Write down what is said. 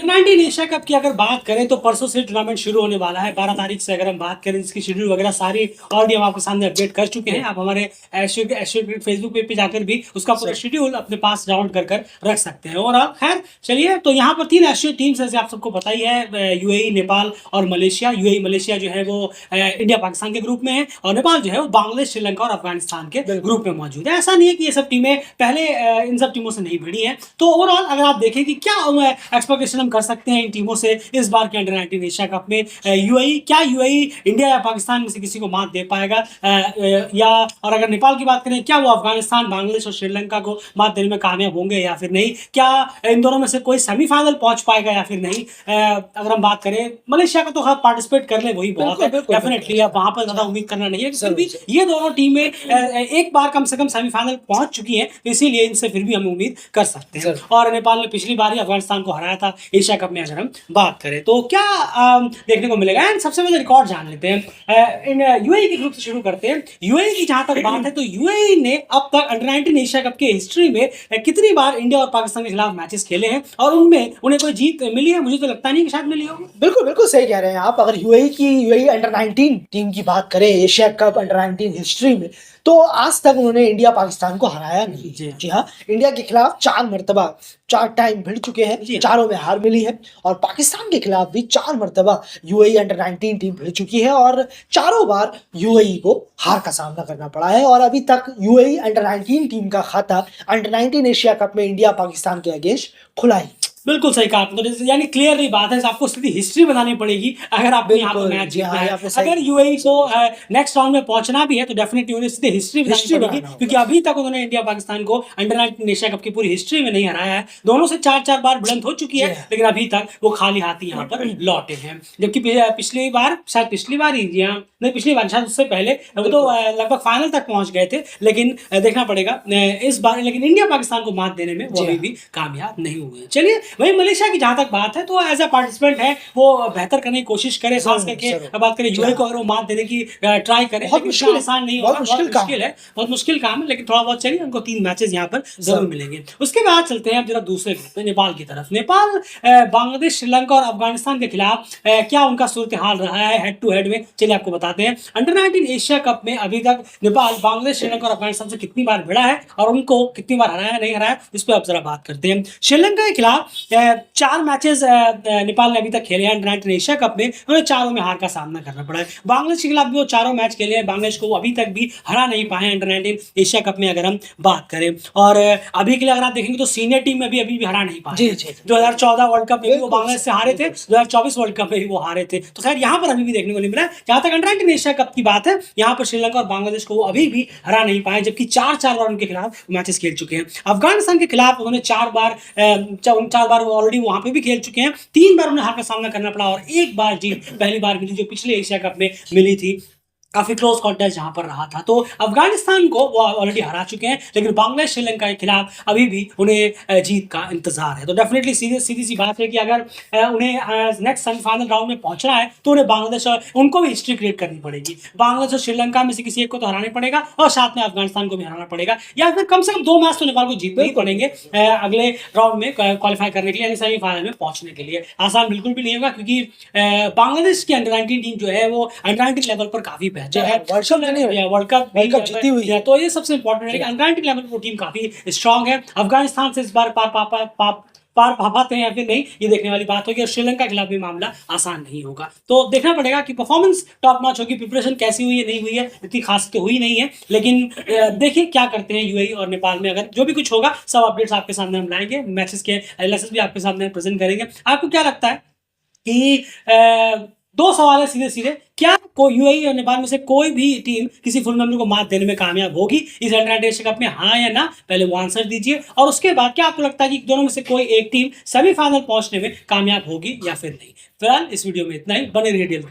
Under-19 Asia cup की अगर बात करें तो परसों से टूर्नामेंट शुरू होने वाला है। 12 तारीख से अगर हम बात करें इसकी शेड्यूल वगैरह सारी ऑलरेडी हम आपके सामने अपडेट कर चुके हैं। आप हमारे एशिया फेसबुक पेज पे जाकर भी उसका पूरा शेड्यूल अपने पास डाउनलोड कर कर रख सकते हैं। और खैर चलिए, तो यहाँ पर 3 एशियाई टीम्स जैसे आप सबको पता ही है, यूएई, नेपाल और मलेशिया। यूएई मलेशिया जो है वो इंडिया पाकिस्तान के ग्रुप में है और नेपाल जो है वो बांग्लादेश, श्रीलंका और अफगानिस्तान के ग्रुप में मौजूद है। ऐसा नहीं है कि ये सब टीमें पहले इन सब टीमों से नहीं भिड़ी हैं। तो ओवरऑल अगर आप देखें कि क्या एक्सपेक्टेशन हम कर सकते हैं इन टीमों से इस बार के अंडर-19 एशिया कप में, यूएई इंडिया या पाकिस्तान में से किसी को मात दे पाएगा, या और अगर नेपाल की बात करें क्या वो अफगानिस्तान, बांग्लादेश और श्रीलंका को मात देने में कामयाब होंगे या फिर नहीं, क्या इन दोनों में से कोई सेमीफाइनल पहुंच पाएगा या फिर नहीं। अगर हम बात करें मलेशिया का, तो खैर पार्टिसिपेट कर ले वही बहुत है, डेफिनेटली अब वहां पर ज्यादा उम्मीद करना नहीं है। फिर भी ये दोनों टीमें एक बार कम से कम सेमीफाइनल पहुंच चुकी हैं, तो इसीलिए इनसे फिर भी हम उम्मीद कर सकते हैं। और नेपाल ने पिछली बार ही अफगानिस्तान को हराया था एशिया कप में। अगर हम बात करें तो क्या देखने को मिलेगा, एंड सबसे पहले रिकॉर्ड जान लेते हैं। इन यूएई के ग्रुप से शुरू करते हैं। यूएई की जहां तक बात है तो यूएई ने अब तक अंडर-19 एशिया कप की हिस्ट्री में कितनी बार इंडिया और पाकिस्तान के खिलाफ मैचेस खेले हैं और उनमें उन्हें कोई जीत मिली है? मुझे तो लगता नहीं कि शायद मिली होगी। बिल्कुल बिल्कुल सही कह रहे हैं आप। अगर यूएई अंडर-19 टीम की बात करें एशिया कप अंडर-19 हिस्ट्री में, तो आज तक उन्होंने इंडिया पाकिस्तान को हराया नहीं। जी हाँ, इंडिया के खिलाफ 4 टाइम भिड़ चुके हैं, चारों में हार मिली है। और पाकिस्तान के खिलाफ भी 4 मरतबा यूएई अंडर-19 टीम भिड़ चुकी है और चारों बार यूएई को हार का सामना करना पड़ा है। और अभी तक यूएई अंडर-19 टीम का खाता अंडर-19 एशिया कप में इंडिया पाकिस्तान के अगेंस्ट खुला ही। बिल्कुल सही कहा आपने, तो यानी क्लियरली बात है, आपको सीधी हिस्ट्री बनानी पड़ेगी अगर आपको यहाँ पर मैच जीतना है। अगर यूएई को नेक्स्ट राउंड में पहुंचना भी है तो डेफिनेटली उन्हें सीधी हिस्ट्री बनानी पड़ेगी, क्योंकि अभी तक उन्होंने इंडिया पाकिस्तान को अंडर-19 एशिया कप की पूरी हिस्ट्री में नहीं हराया है। दोनों से 4 बार भिड़ंत हो चुकी है, लेकिन अभी तक वो खाली हाथी यहाँ पर लौटे हैं। जबकि पिछली बार ही, जी हाँ, नहीं पिछली बार शायद उससे पहले वो तो लगभग फाइनल तक पहुंच गए थे। लेकिन देखना पड़ेगा इस बार, लेकिन इंडिया पाकिस्तान को मात देने में वो अभी भी कामयाब नहीं हुए हैं। चलिए, वही मलेशिया की जहां तक बात है तो एज ए पार्टिसिपेंट है वो बेहतर करने की कोशिश करे, खास करके बात करें यूएई को अगर वो मात देने की ट्राई करे। बहुत मुश्किल, आसान नहीं होगा, बहुत मुश्किल काम है, लेकिन थोड़ा बहुत चलिए, उनको 3 मैचेस यहाँ पर जरूर मिलेंगे। उसके बाद चलते हैं अब जरा दूसरे ग्रुप में, नेपाल की तरफ। नेपाल बांग्लादेश, श्रीलंका और अफगानिस्तान के खिलाफ क्या उनका सूरत हाल रहा है हेड टू हेड में, चलिए आपको बताते हैं। अंडर-19 एशिया कप में अभी तक नेपाल बांग्लादेश, श्रीलंका और अफगानिस्तान से कितनी बार भिड़ा है और उनको कितनी बार हराया नहीं हराया, इस पर अब जरा बात करते हैं। श्रीलंका के खिलाफ 4 मैचेस नेपाल ने अभी तक खेले हैं अंडर-19 एशिया कप में, उन्हें चारों में हार का सामना करना पड़ा है। बांग्लादेश के खिलाफ भी वो चारों मैच खेले हैं, बांग्लादेश को वो अभी तक भी हरा नहीं पाए अंडर-19 एशिया कप में अगर हम बात करें। और अभी के लिए अगर आप देखेंगे तो सीनियर टीम में भी अभी भी हरा नहीं पाए। 2014 वर्ल्ड कप में भी वो बांग्लादेश से हारे थे, 2024 वर्ल्ड कप में भी वो हारे थे। तो खैर यहाँ पर अभी भी देखने को नहीं मिला है। जहां तक अंडर-19 एशिया कप की बात है, यहाँ पर श्रीलंका और बांग्लादेश को वो अभी भी हरा नहीं पाए, जबकि 4 बार उनके खिलाफ मैचेस खेल चुके हैं। अफगानिस्तान के खिलाफ उन्होंने 4 बार ऑलरेडी वहां पे भी खेल चुके हैं। 3 बार उन्हें हार का सामना करना पड़ा और 1 बार जीत पहली बार मिली जो पिछले एशिया कप में मिली थी। काफी क्लोज कॉन्टेस्ट जहां पर रहा था। तो अफगानिस्तान को वो ऑलरेडी हरा चुके हैं, लेकिन बांग्लादेश, श्रीलंका के खिलाफ अभी भी उन्हें जीत का इंतजार है। तो डेफिनेटली सीधी सी बात है कि अगर उन्हें नेक्स्ट सेमीफाइनल राउंड में पहुंचना है तो उन्हें बांग्लादेश और उनको भी हिस्ट्री क्रिएट करनी पड़ेगी। बांग्लादेश और श्रीलंका में से किसी एक को तो हराना पड़ेगा और साथ में अफगानिस्तान को भी हराना पड़ेगा, या फिर कम से कम 2 मैच तो नेपाल को जीतने ही पड़ेंगे अगले राउंड में क्वालिफाई करने के लिए, यानी सेमीफाइनल में पहुंचने के लिए। आसान बिल्कुल भी नहीं होगा, क्योंकि बांग्लादेश की अंडर-19 टीम जो है वो अंडर-19 लेवल पर काफी जो है वर्ल्ड कप जीती हुई है। तो ये सबसे इंपॉर्टेंट है कि अंडर-19 लेवल पर टीम काफी स्ट्रांग है। अफगानिस्तान से इस बार पार पाते हैं या फिर नहीं, ये देखने वाली बात होगी। और श्रीलंका के खिलाफ भी मामला आसान नहीं होगा, तो देखना पड़ेगा कि परफॉर्मेंस टॉप नॉच होगी। प्रिपरेशन कैसी हुई है नहीं हुई है, इतनी खास तो हुई नहीं है, लेकिन देखिए क्या करते हैं यूएई और नेपाल में। अगर जो भी कुछ होगा सब अपडेट्स आपके सामने हम लाएंगे, मैचेस के एनालिसिस भी आपके सामने प्रेजेंट करेंगे। आपको क्या लगता है कि 2 सवाल है सीधे सीधे, क्या कोई यूएई और नेपाल में से कोई भी टीम किसी फुल मेंबर को मात देने में कामयाब होगी इस अंडर-19 एशिया कप में, हाँ या ना? पहले वो आंसर दीजिए। और उसके बाद क्या आपको लगता है कि दोनों में से कोई एक टीम सेमीफाइनल पहुंचने में कामयाब होगी या फिर नहीं? फिलहाल इस वीडियो में इतना ही, बने रहिए।